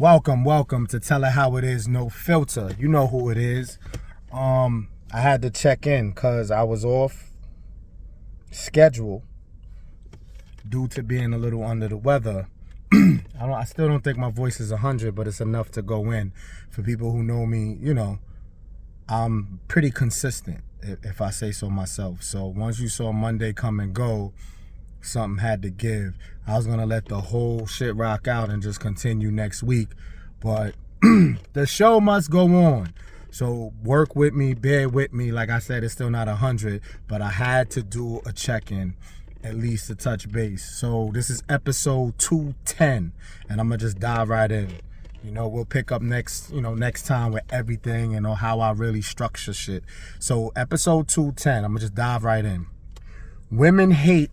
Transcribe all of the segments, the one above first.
Welcome to Tell It How It Is, no filter. You know who it is. I had to check in because I was off schedule due to being a little under the weather. I still don't think my voice is 100, but it's enough to go in. For people who know me, you know, I'm pretty consistent, if I say so myself. So once you saw Monday come and go, something had to give. I was gonna let the whole shit rock out and just continue next week, but the show must go on. So work with me, bear with me. Like I said, it's still not 100, but I had to do a check-in, at least to touch base. So this is episode 210, and I'm gonna just dive right in. You know, we'll pick up next time with everything and how I really structure shit. So episode 210, I'm gonna just dive right in. Women hate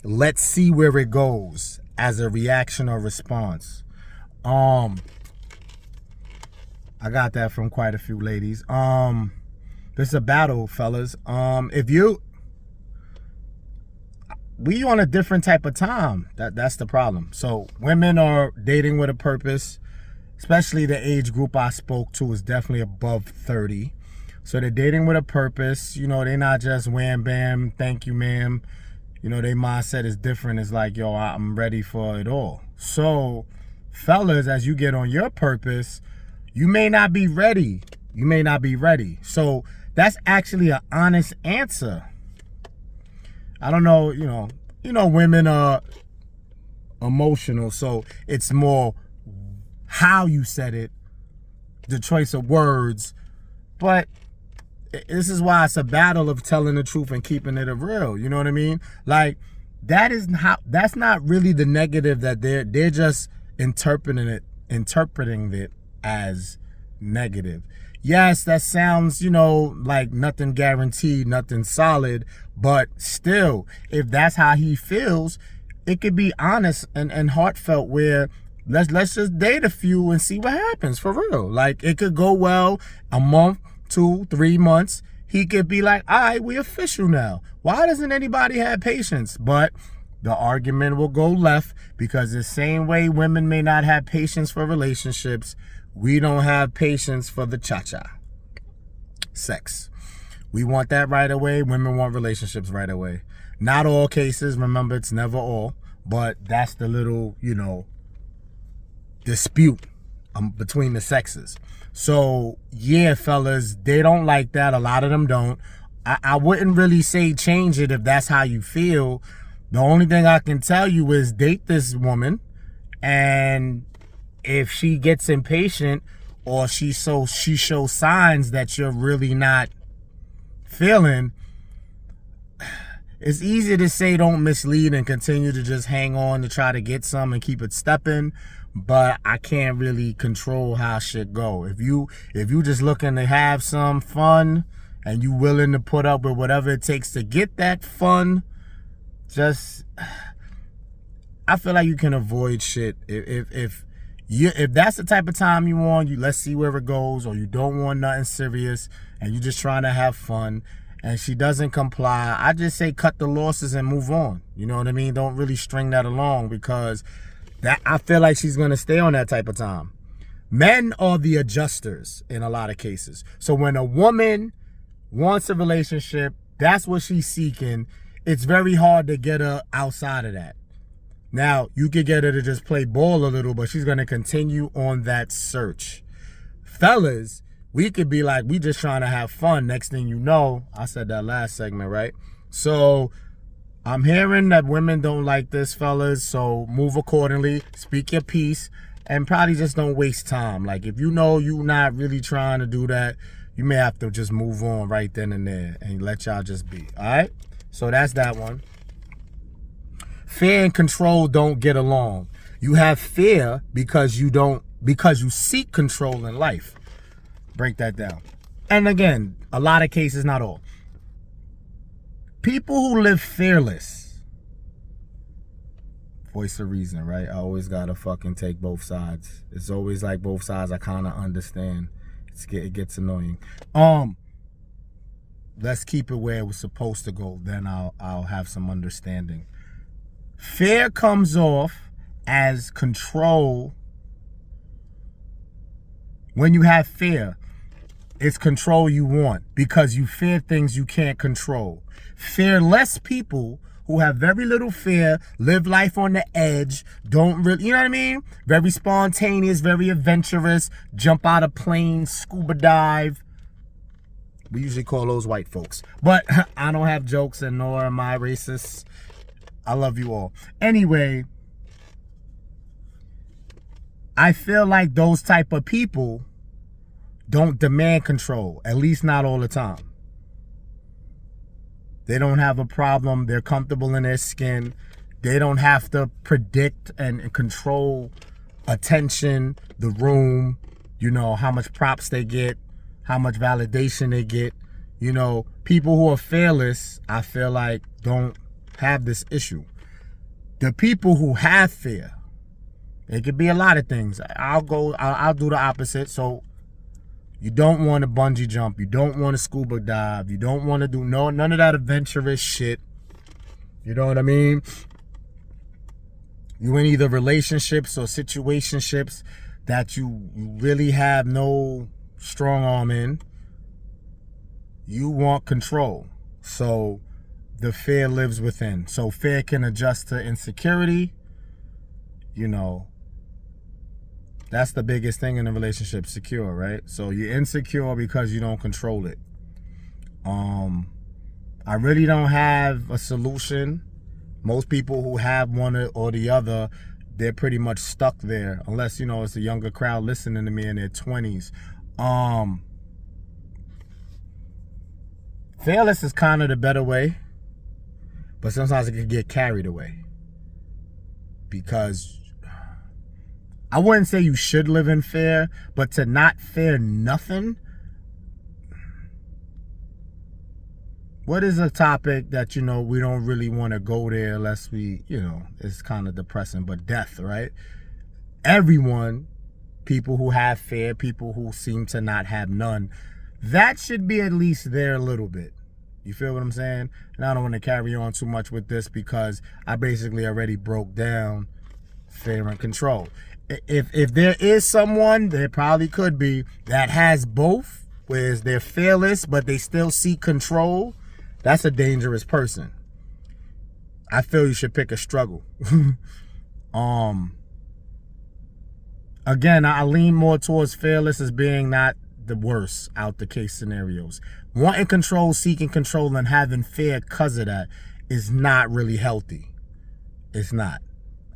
let's see where it goes as a reaction or response. I got that from quite a few ladies. This is a battle, fellas. We on a different type of time. That's the problem. So women are dating with a purpose, especially the age group I spoke to is definitely above 30. So they're dating with a purpose. You know, they're not just wham bam, thank you ma'am. You know, their mindset is different. It's like, yo, I'm ready for it all. So fellas, as you get on your purpose, you may not be ready. So that's actually an honest answer. I don't know, you know, women are emotional, so it's more how you said it, the choice of words. But this is why it's a battle of telling the truth and keeping it real. You know what I mean? Like, that's not really the negative that they're just interpreting it as negative. Yes, that sounds, like nothing guaranteed, nothing solid, but still, if that's how he feels, it could be honest and heartfelt where let's just date a few and see what happens for real. Like, it could go well a month, 2, 3 months. He could be like, all right, we official now. Why doesn't anybody have patience? But the argument will go left because the same way women may not have patience for relationships, we don't have patience for the cha-cha. Sex. We want that right away. Women want relationships right away. Not all cases. Remember, it's never all. But that's the little, dispute between the sexes. So, yeah, fellas, they don't like that. A lot of them don't. I wouldn't really say change it if that's how you feel. The only thing I can tell you is date this woman, and if she gets impatient or she shows signs that you're really not feeling, it's easy to say don't mislead and continue to just hang on to try to get some and keep it stepping, but I can't really control how shit go. If you just looking to have some fun and you willing to put up with whatever it takes to get that fun, I feel like you can avoid shit if that's the type of time you want. Let's see where it goes, or you don't want nothing serious and you're just trying to have fun, and she doesn't comply, I just say cut the losses and move on. You know what I mean? Don't really string that along, because I feel like she's gonna stay on that type of time. Men are the adjusters in a lot of cases. So when a woman wants a relationship, that's what she's seeking. It's very hard to get her outside of that. Now, you could get her to just play ball a little, but she's going to continue on that search. Fellas, we could be like, we just trying to have fun. Next thing you know, I said that last segment, right? So I'm hearing that women don't like this, fellas. So move accordingly, speak your piece, and probably just don't waste time. Like, if you know you're not really trying to do that, you may have to just move on right then and there and let y'all just be. All right? So that's that one. Fear and control don't get along. You have fear because you seek control in life. Break that down. And again, a lot of cases, not all. People who live fearless, voice of reason, right? I always gotta fucking take both sides. It's always like both sides I kind of understand. It gets annoying. Let's keep it where it was supposed to go. Then I'll have some understanding. Fear comes off as control When you have fear, it's control you want because you fear things you can't control. Fearless people who have very little fear, live life on the edge, don't really, you know what I mean? Very spontaneous, very adventurous, jump out of planes, scuba dive. We usually call those white folks. But I don't have jokes and nor am I racist. I love you all. Anyway, I feel like those type of people don't demand control, at least not all the time. They don't have a problem. They're comfortable in their skin. They don't have to predict and control attention, the room, you know, how much props they get, how much validation they get. You know, people who are fearless, I feel like, don't have this issue. The people who have fear, it could be a lot of things. I'll do the opposite. So you don't want to bungee jump. You don't want to scuba dive. You don't want to do none of that adventurous shit. You know what I mean? You in either relationships or situationships that you really have no strong arm in. You want control. So the fear lives within. So fear can adjust to insecurity. You know, that's the biggest thing in a relationship, secure, right? So you're insecure because you don't control it. I really don't have a solution. Most people who have one or the other, they're pretty much stuck there. Unless, you know, it's a younger crowd listening to me in their 20s. Fearless is kind of the better way. But sometimes it can get carried away. Because I wouldn't say you should live in fear, but to not fear nothing. What is a topic that, you know, we don't really want to go there unless we, you know, it's kind of depressing, but death, right? Everyone, people who have fear, people who seem to not have none, that should be at least there a little bit. You feel what I'm saying? And I don't want to carry on too much with this because I basically already broke down fear and control. If there is someone, there probably could be, that has both, whereas they're fearless but they still seek control, that's a dangerous person. I feel you should pick a struggle. Again, I lean more towards fearless as being not the worst out the case scenarios. Wanting control, seeking control, and having fear because of that is not really healthy. It's not.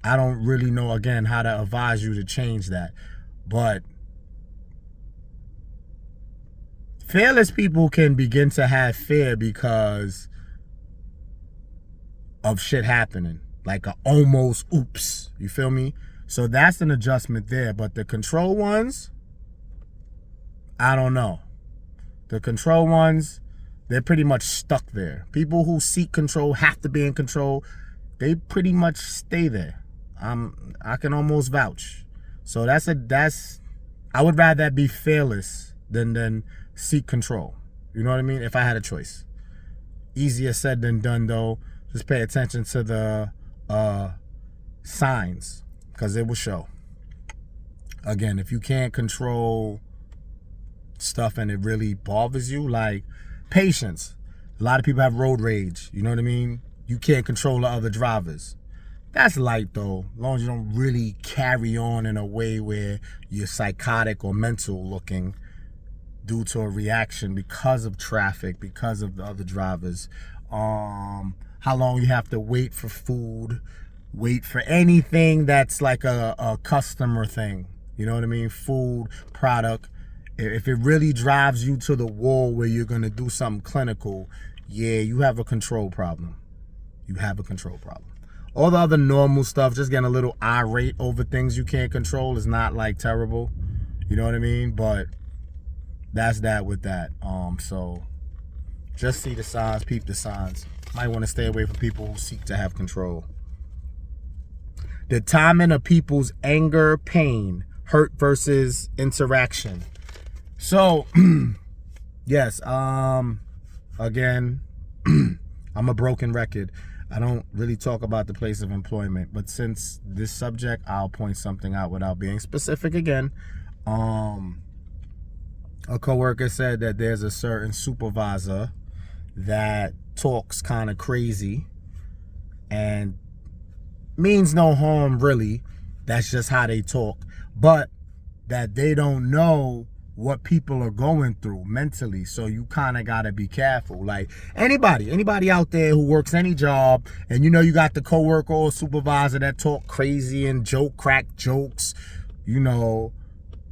I don't really know, again, how to advise you to change that. But fearless people can begin to have fear because of shit happening. Like a almost oops. You feel me? So that's an adjustment there. But the control ones, I don't know. The control ones, they're pretty much stuck there. People who seek control, have to be in control, they pretty much stay there. I can almost vouch. So I would rather be fearless than seek control. You know what I mean? If I had a choice. Easier said than done, though. Just pay attention to the signs, because it will show. Again, if you can't control stuff and it really bothers you, like patience. A lot of people have road rage. You know what I mean? You can't control the other drivers. That's light, though, as long as you don't really carry on in a way where you're psychotic or mental looking due to a reaction because of traffic, because of the other drivers. How long you have to wait for food, wait for anything that's like a customer thing. You know what I mean? Food, product. If it really drives you to the wall where you're going to do something clinical, yeah, you have a control problem. You have a control problem. All the other normal stuff, just getting a little irate over things you can't control, is not like terrible. You know what I mean? But that's that with that. So just see the signs, peep the signs. Might want to stay away from people who seek to have control. The timing of people's anger, pain, hurt versus interaction. So, yes, again, I'm a broken record. I don't really talk about the place of employment, but since this subject, I'll point something out without being specific again. A coworker said that there's a certain supervisor that talks kind of crazy and means no harm really. That's just how they talk. But that they don't know what people are going through mentally. So you kind of got to be careful. Like anybody out there who works any job, and you know you got the coworker or supervisor that talk crazy and crack jokes, you know,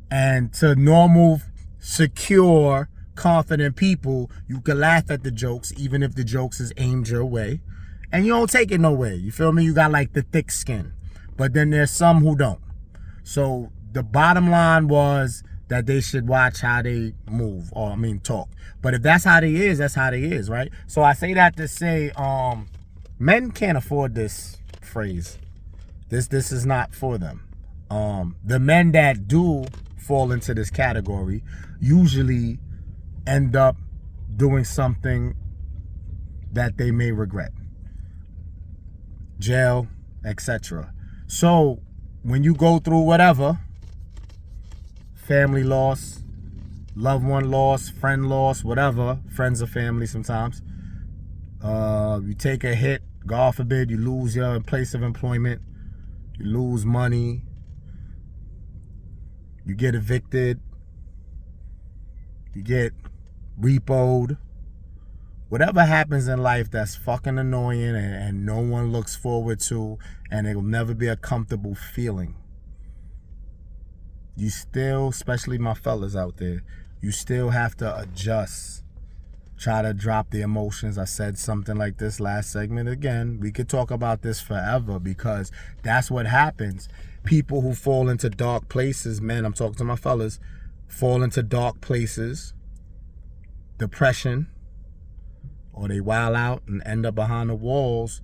and to normal, secure, confident people, you can laugh at the jokes, even if the jokes is aimed your way, and you don't take it no way. You feel me? You got like the thick skin. But then there's some who don't. So the bottom line was that they should watch how they move, or talk. But if that's how they is, that's how they is, right? So I say that to say, men can't afford this phrase. This is not for them. The men that do fall into this category usually end up doing something that they may regret. Jail, etc. So when you go through whatever, family loss, loved one loss, friend loss, whatever, friends or family sometimes, you take a hit, God forbid you lose your place of employment, you lose money, you get evicted, you get repoed, whatever happens in life that's fucking annoying and no one looks forward to, and it will never be a comfortable feeling. You still, especially my fellas out there, you still have to adjust. Try to drop the emotions. I said something like this last segment again. We could talk about this forever because that's what happens. People who fall into dark places, man, I'm talking to my fellas, fall into dark places, depression, or they wild out and end up behind the walls.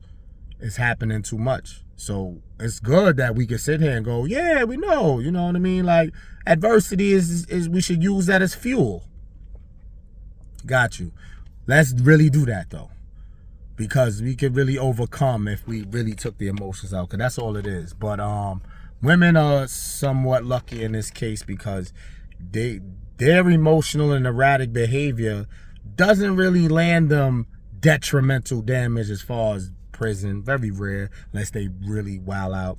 It's happening too much. So it's good that we can sit here and go, yeah, we know, you know what I mean? Like, adversity is we should use that as fuel. Got you. Let's really do that though, because we could really overcome if we really took the emotions out, because that's all it is. But women are somewhat lucky in this case because their emotional and erratic behavior doesn't really land them detrimental damage as far as prison. Very rare, unless they really wild out.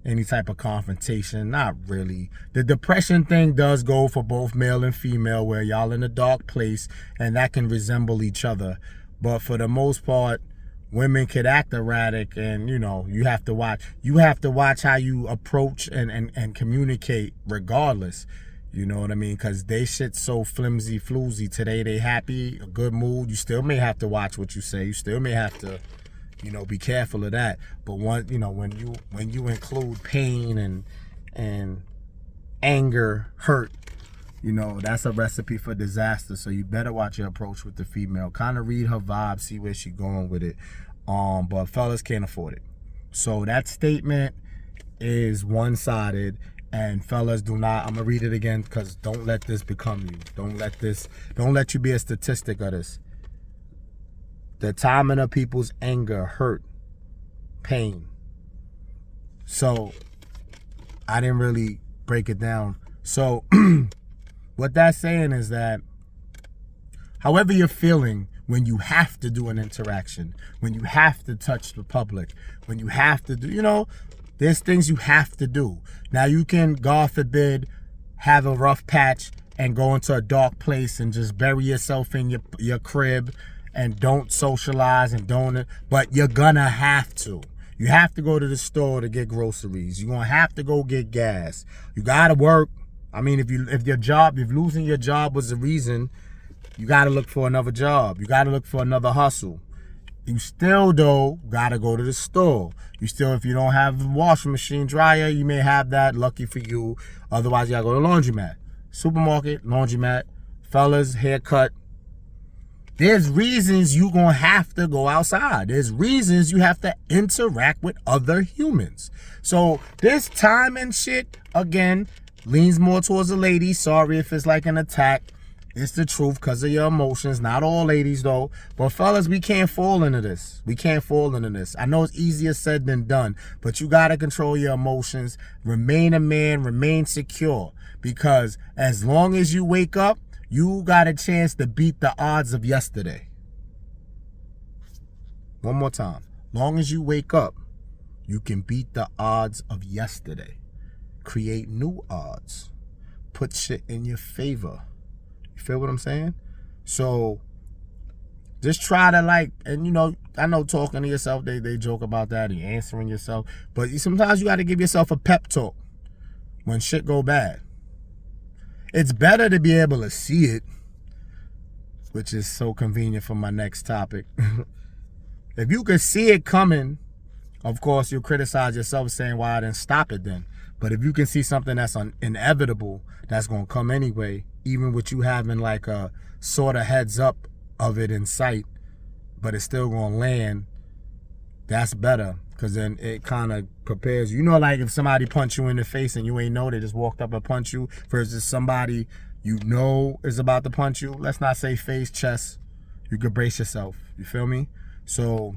Any type of confrontation, not really. The depression thing does go for both male and female, where y'all in a dark place and that can resemble each other. But for the most part, women could act erratic, and you know, you have to watch how you approach and communicate regardless. You know what I mean? Because they shit so flimsy floozy. Today they happy, a good mood. You still may have to watch what you say. You still may have to, you know, be careful of that. But when you include pain and anger, hurt, you know, that's a recipe for disaster. So you better watch your approach with the female. Kind of read her vibe, see where she going with it. But fellas can't afford it. So that statement is one-sided. And fellas, do not, I'm gonna read it again, because don't let this become you. Don't let you be a statistic of this. The timing of people's anger, hurt, pain. So I didn't really break it down. So what that's saying is that however you're feeling when you have to do an interaction, when you have to touch the public, when you have to do, you know, there's things you have to do. Now you can, God forbid, have a rough patch and go into a dark place and just bury yourself in your crib and don't socialize and don't, but you're gonna have to. You have to go to the store to get groceries. You're gonna have to go get gas. You gotta work. I mean, if losing your job was the reason, you gotta look for another job. You gotta look for another hustle. You still, though, gotta go to the store. You still, if you don't have the washing machine, dryer, you may have that. Lucky for you. Otherwise, you gotta go to the laundromat. Supermarket, laundromat, fellas, haircut. There's reasons you gonna have to go outside. There's reasons you have to interact with other humans. So this time and shit, again, leans more towards the lady. Sorry if it's like an attack. It's the truth because of your emotions. Not all ladies though. But fellas, we can't fall into this. We can't fall into this. I know it's easier said than done, but you got to control your emotions. Remain a man. Remain secure. Because as long as you wake up, you got a chance to beat the odds of yesterday. One more time. Long as you wake up, you can beat the odds of yesterday. Create new odds. Put shit in your favor. You feel what I'm saying? So just try to and I know talking to yourself, they joke about that and answering yourself. But sometimes you got to give yourself a pep talk when shit go bad. It's better to be able to see it, which is so convenient for my next topic. If you could see it coming, of course, you'll criticize yourself saying, why I didn't stop it then. But if you can see something that's inevitable, that's going to come anyway, even with you having like a sort of heads up of it in sight, but it's still going to land, that's better. Because then it kind of prepares you. Like if somebody punched you in the face and you ain't know, they just walked up and punched you, versus somebody you know is about to punch you. Let's not say face, chest. You could brace yourself. You feel me? So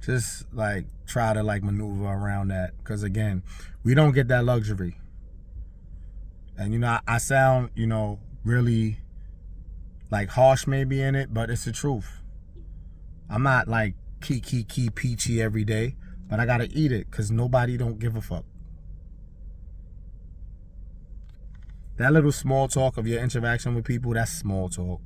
just try to maneuver around that. Because again, we don't get that luxury. And I sound, really harsh maybe in it, but it's the truth. I'm not key peachy every day, but I gotta eat it because nobody don't give a fuck. That little small talk of your interaction with people, that's small talk.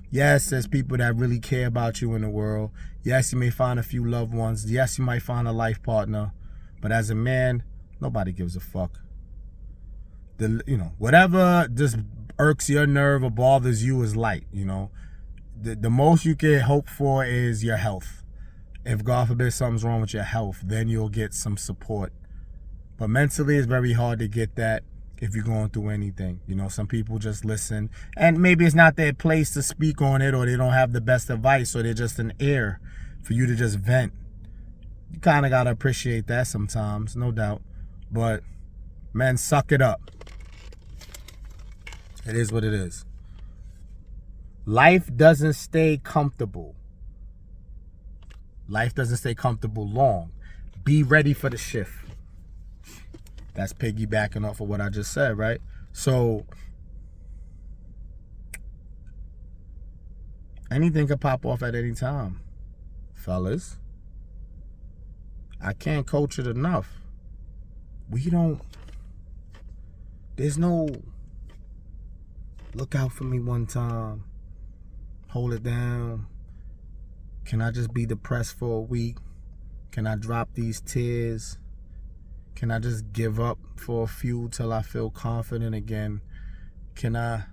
Yes, there's people that really care about you in the world. Yes, you may find a few loved ones. Yes, you might find a life partner. But as a man, nobody gives a fuck. Whatever just irks your nerve or bothers you is light, The most you can hope for is your health. If God forbid something's wrong with your health, then you'll get some support. But mentally, it's very hard to get that if you're going through anything. Some people just listen, and maybe it's not their place to speak on it, or they don't have the best advice, or they're just an ear for you to just vent. You kind of got to appreciate that sometimes, no doubt. But, man, suck it up. It is what it is. Life doesn't stay comfortable. Life doesn't stay comfortable long. Be ready for the shift. That's piggybacking off of what I just said, right? So, anything could pop off at any time, fellas. I can't coach it enough. There's no look out for me one time, hold it down. Can I just be depressed for a week? Can I drop these tears? Can I just give up for a few till I feel confident again? Can I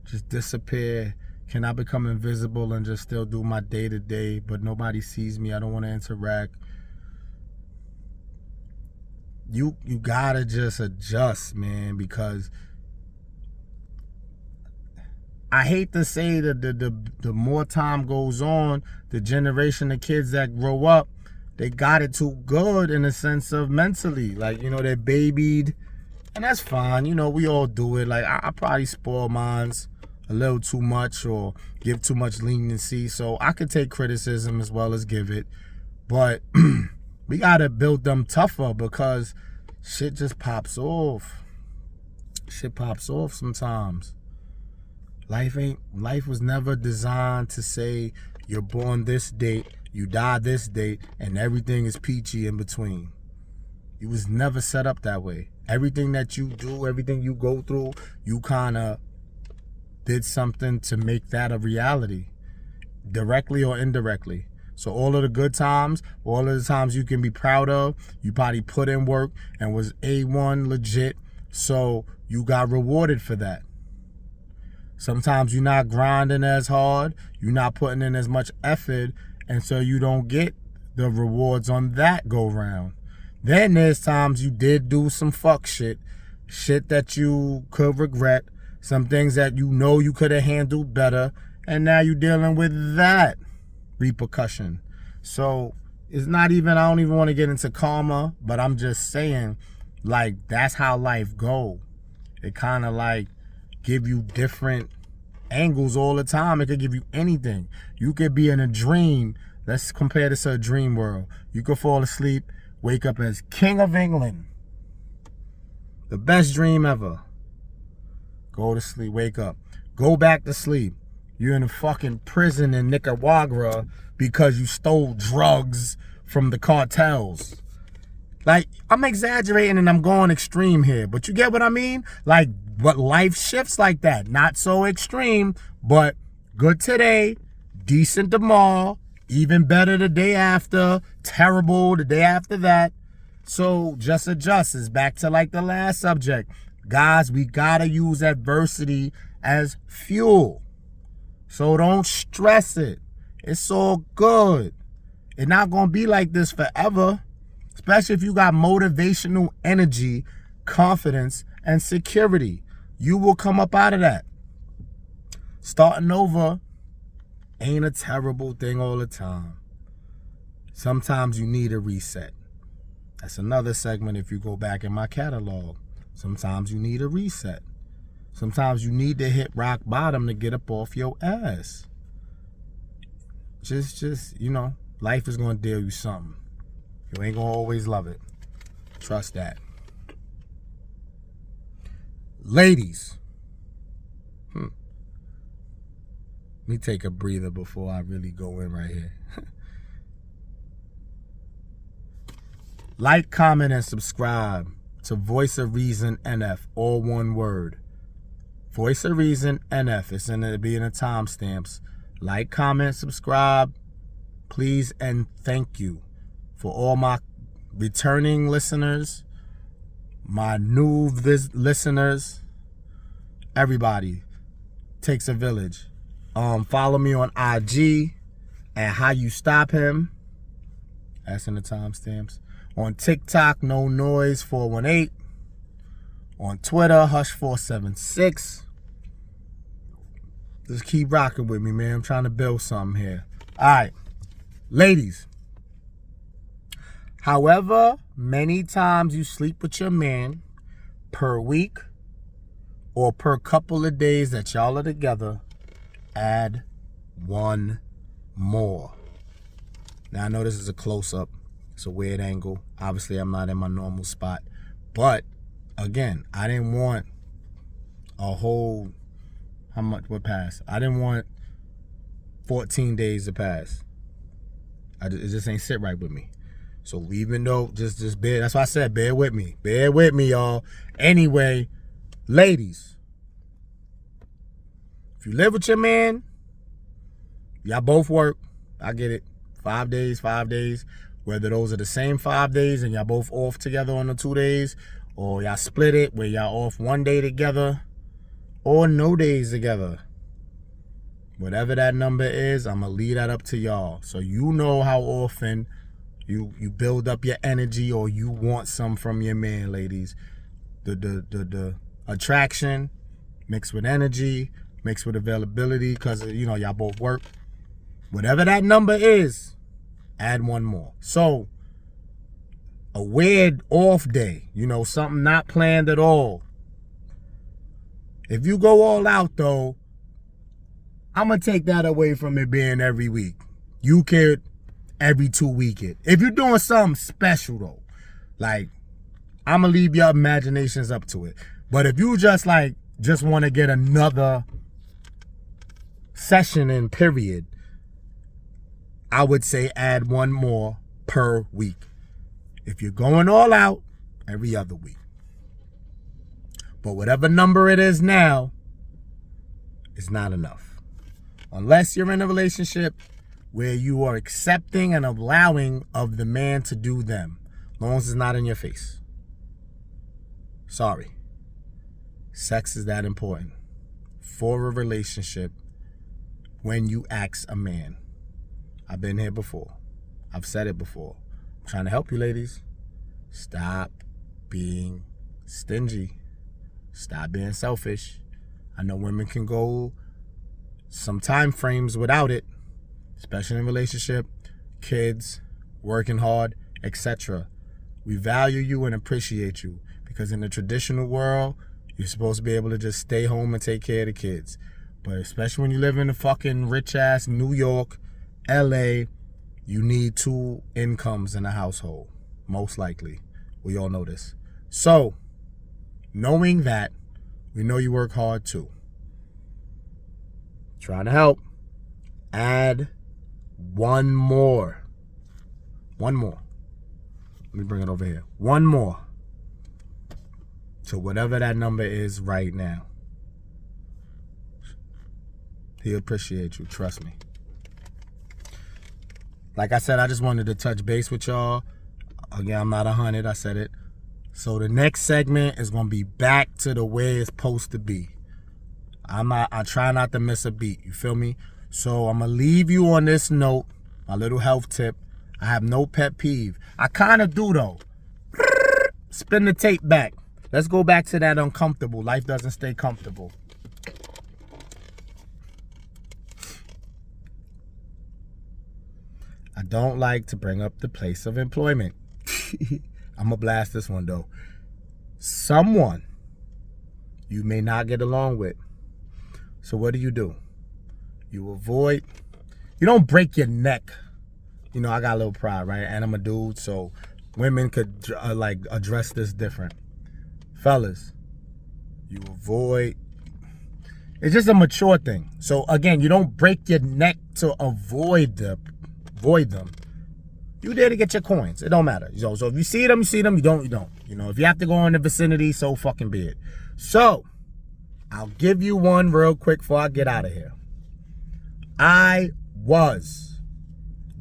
just disappear? Can I become invisible and just still do my day-to-day, but nobody sees me? I don't want to interact. You gotta just adjust, man, because I hate to say that the more time goes on, the generation of kids that grow up, they got it too good in the sense of mentally. They're babied, and that's fine. We all do it. I probably spoil mines a little too much or give too much leniency. So I could take criticism as well as give it. But we got to build them tougher because shit just pops off. Shit pops off sometimes. Life was never designed to say you're born this date, you die this date, and everything is peachy in between. It was never set up that way. Everything that you do, everything you go through, you kind of did something to make that a reality, directly or indirectly. So all of the good times, all of the times you can be proud of, you probably put in work and was A1 legit, so you got rewarded for that. Sometimes you're not grinding as hard, you're not putting in as much effort, and so you don't get the rewards on that go round. Then there's times you did do some fuck shit that you could regret, some things that you could have handled better, and now you're dealing with that repercussion. So it's not even, I don't even want to get into karma, but I'm just saying, that's how life go. It kind of give you different angles all the time. It could give you anything. You could be in a dream. Let's compare this to a dream world. You could fall asleep, wake up as King of England. The best dream ever. Go to sleep, wake up. Go back to sleep. You're in a fucking prison in Nicaragua because you stole drugs from the cartels. Like, I'm exaggerating and I'm going extreme here, but you get what I mean? Like, but life shifts like that. Not so extreme, but good today, decent tomorrow, even better the day after, terrible the day after that. So just adjust. It's back to like the last subject. Guys, we gotta use adversity as fuel. So don't stress it. It's all good. It's not gonna be like this forever. Especially if you got motivational energy, confidence, and security. You will come up out of that. Starting over ain't a terrible thing all the time. Sometimes you need a reset. That's another segment if you go back in my catalog. Sometimes you need a reset. Sometimes you need to hit rock bottom to get up off your ass. Just, you know, life is going to deal you something. You ain't going to always love it. Trust that. Ladies. Let me take a breather before I really go in right here. Like, comment, and subscribe to Voice of Reason NF, all one word. Voice of Reason NF. It's in the being the timestamps. Like, comment, subscribe, please, and thank you for all my returning listeners, my new listeners. Everybody takes a village. Follow me on IG and How You Stop Him. That's in the timestamps. On TikTok, No Noise 418. On Twitter, Hush 476. Just keep rocking with me, man. I'm trying to build something here. All right, ladies. However many times you sleep with your man per week or per couple of days that y'all are together, add one more. Now, I know this is a close-up. It's a weird angle. Obviously, I'm not in my normal spot. But, again, I didn't want a whole... How much would pass? I didn't want 14 days to pass. It just ain't sit right with me. So even though, just bear, that's why I said bear with me. Bear with me, y'all. Anyway, ladies, if you live with your man, y'all both work. I get it. 5 days, 5 days. Whether those are the same 5 days and y'all both off together on the 2 days, or y'all split it where y'all off 1 day together, or no days together. Whatever that number is, I'm going to leave that up to y'all. So you know how often you build up your energy or you want some from your man, ladies. The attraction mixed with energy, mixed with availability, because, you know, y'all both work. Whatever that number is, add one more. So, a weird off day, you know, something not planned at all. If you go all out, though, I'm going to take that away from it being every week. You could every 2 weeks. If you're doing something special, though, like, I'm going to leave your imaginations up to it. But if you just want to get another session in, period, I would say add one more per week. If you're going all out, every other week. But whatever number it is now, it's not enough. Unless you're in a relationship where you are accepting and allowing of the man to do them. As long as it's not in your face. Sorry. Sex is that important for a relationship when you ask a man. I've been here before. I've said it before. I'm trying to help you, ladies. Stop being stingy. Stop being selfish. I know women can go some time frames without it, especially in a relationship, kids, working hard, etc. We value you and appreciate you because in the traditional world, You're supposed to be able to just stay home and take care of the kids. But especially when you live in the fucking rich-ass New York, LA, you need 2 incomes in a household, most likely. We all know this. So, knowing that, we know you work hard too. Trying to help. Add one more. One more. Let me bring it over here. One more to whatever that number is right now. He'll appreciate you, trust me. Like I said, I just wanted to touch base with y'all. Again, I'm not 100, I said it. So the next segment is gonna be back to the way it's supposed to be. I try not to miss a beat, you feel me? So I'm gonna leave you on this note, my little health tip. I have no pet peeve. I kind of do though. Spin the tape back. Let's go back to that uncomfortable. Life doesn't stay comfortable. I don't like to bring up the place of employment. I'm gonna blast this one though. Someone you may not get along with. So what do? You avoid. You don't break your neck. You know, I got a little pride, right? And I'm a dude, so women could like address this different. Fellas, you avoid. It's just a mature thing. So again, you don't break your neck to avoid them. You there to get your coins. It don't matter. So if you see them, you see them. You don't. You know, if you have to go in the vicinity, so fucking be it. So I'll give you one real quick before I get out of here. I was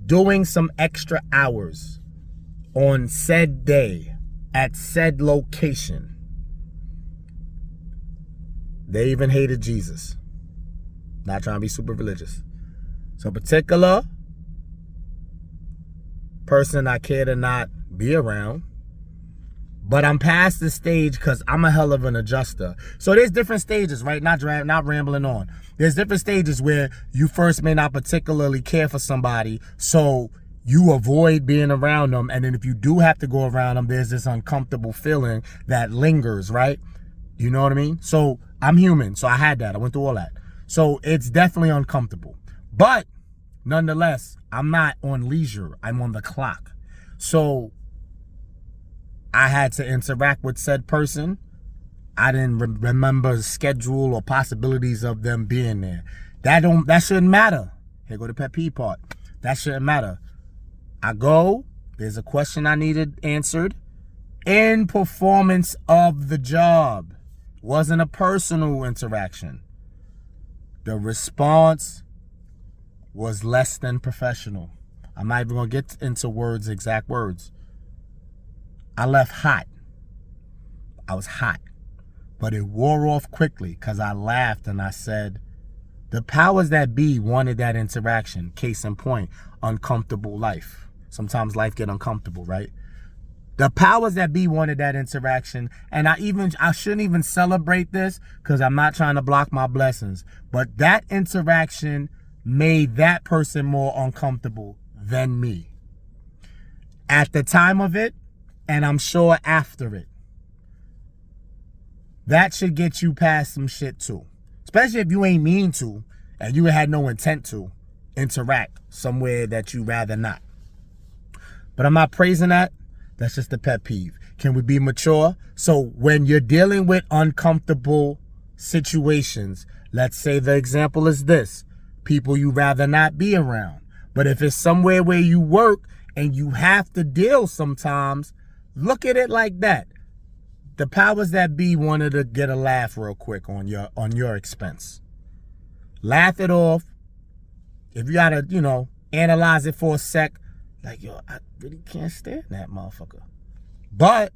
doing some extra hours on said day at said location. They even hated Jesus. Not trying to be super religious. So particular person I care to not be around. But I'm past the stage because I'm a hell of an adjuster. So there's different stages, right? Not rambling on. There's different stages where you first may not particularly care for somebody, so you avoid being around them. And then if you do have to go around them, there's this uncomfortable feeling that lingers, right? You know what I mean? So I'm human, so I had that. I went through all that. So it's definitely uncomfortable. But nonetheless, I'm not on leisure. I'm on the clock. So I had to interact with said person. I didn't remember the schedule or possibilities of them being there. That shouldn't matter. Here go the pet peeve part. That shouldn't matter. I go, there's a question I needed answered. In performance of the job. Wasn't a personal interaction. The response was less than professional. I'm not even gonna get into exact words. I left hot. I was hot. But it wore off quickly because I laughed and I said, the powers that be wanted that interaction. Case in point, uncomfortable life. Sometimes life get uncomfortable, right? The powers that be wanted that interaction. And I shouldn't even celebrate this because I'm not trying to block my blessings. But that interaction made that person more uncomfortable than me. At the time of it, and I'm sure after it. That should get you past some shit too. Especially if you ain't mean to and you had no intent to interact somewhere that you rather not. But I'm not praising that. That's just a pet peeve. Can we be mature? So when you're dealing with uncomfortable situations, let's say the example is this. People you rather not be around. But if it's somewhere where you work and you have to deal sometimes, look at it like that. The powers that be wanted to get a laugh real quick on your expense. Laugh it off. If you gotta, analyze it for a sec, like, yo, I really can't stand that motherfucker. But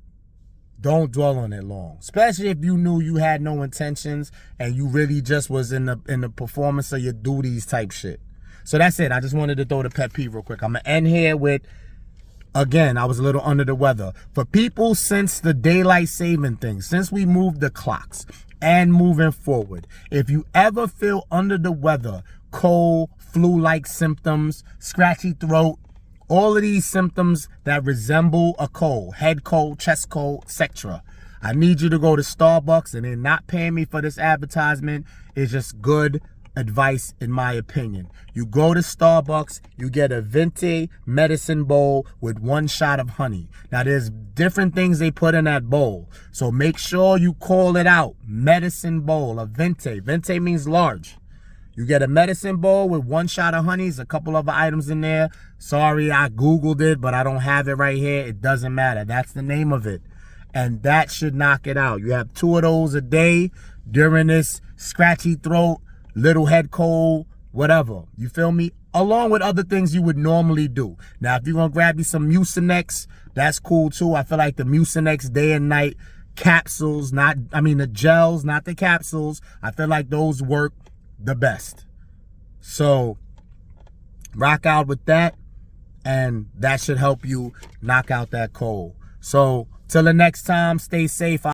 don't dwell on it long. Especially if you knew you had no intentions and you really just was in the performance of your duties type shit. So that's it. I just wanted to throw the pet peeve real quick. I'm gonna end here with, again, I was a little under the weather. For people since the daylight saving thing, since we moved the clocks and moving forward, if you ever feel under the weather, cold, flu-like symptoms, scratchy throat, all of these symptoms that resemble a cold, head cold, chest cold, etc., I need you to go to Starbucks, and they're not paying me for this advertisement. It's just good advice in my opinion. You go to Starbucks, you get a VENTE medicine bowl with 1 shot of honey. Now there's different things they put in that bowl, so make sure you call it out. Medicine bowl, a VENTE. VENTE means large. You get a medicine bowl with 1 shot of honey. There's a couple other items in there. Sorry, I Googled it, but I don't have it right here. It doesn't matter. That's the name of it. And that should knock it out. You have 2 of those a day during this scratchy throat, little head cold, whatever. You feel me? Along with other things you would normally do. Now, if you're going to grab you some Mucinex, that's cool too. I feel like the Mucinex day and night capsules, the gels, not the capsules. I feel like those work the best. So rock out with that, and that should help you knock out that cold. So till the next time, stay safe.